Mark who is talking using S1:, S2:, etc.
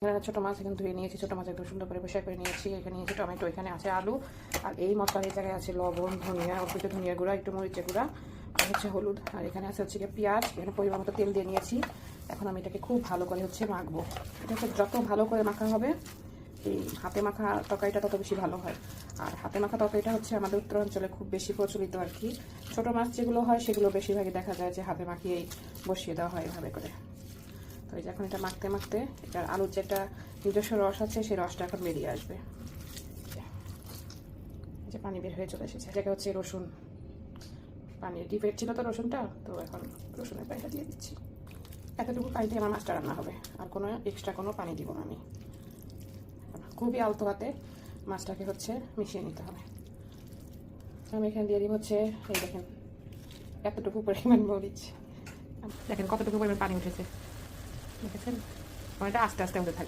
S1: এখানে ছোটো মাছ এখানে ধুয়ে নিয়েছি, ছোটো মাছ একটু সুন্দর করে পরিষ্কার করে নিয়েছি। এখানে নিয়েছি টমেটো, এখানে আছে আলু, আর এই মশলার এই জায়গায় আছে লবণ, ধনিয়া, অল্প একটু ধনিয়া গুঁড়া, একটু মরিচের গুঁড়া, আর হচ্ছে হলুদ, আর এখানে আছে হচ্ছে পেঁয়াজ। এখানে পরিমাণ মতো তেল দিয়ে নিয়েছি। এখন আমি এটাকে খুব ভালো করে হচ্ছে মাখবো। এটা হচ্ছে যত ভালো করে মাখা হবে, এই হাতে মাখা তরকারিটা তত বেশি ভালো হয়। আর হাতে মাখা তরকারিটা হচ্ছে আমাদের উত্তরাঞ্চলে খুব বেশি প্রচলিত আর কি। ছোটো মাছ যেগুলো হয় সেগুলো বেশিরভাগই দেখা যায় যে হাতে মাখিয়েই বসিয়ে দেওয়া হয় এভাবে করে। তো এই যে এখন এটা মাখতে মাখতে এটার আলুর যেটা নিজস্ব রস আছে সেই রসটা এখন বেরিয়ে আসবে। এই যে পানি বের হয়ে চলে এসেছে। এটাকে হচ্ছে রসুন, পানি ডিপের ছিল তো রসুনটা, তো এখন রসুনের পানিটা দিয়ে দিচ্ছি। এতটুকু পানি দিয়ে আমার মাছটা রান্না হবে, আর কোনো এক্সট্রা কোনো পানি দিব না আমি। খুবই আলতো হাতে মাছটাকে হচ্ছে মিশিয়ে নিতে হবে। আমি এখানে দিয়ে দিব হচ্ছে, এই দেখেন এতটুকু পরিমাণ মরিচ, দেখেন কতটুকু পরিমাণ পানি উঠেছে, দেখেছেন? এটা আস্তে আস্তে হতে থাকবে।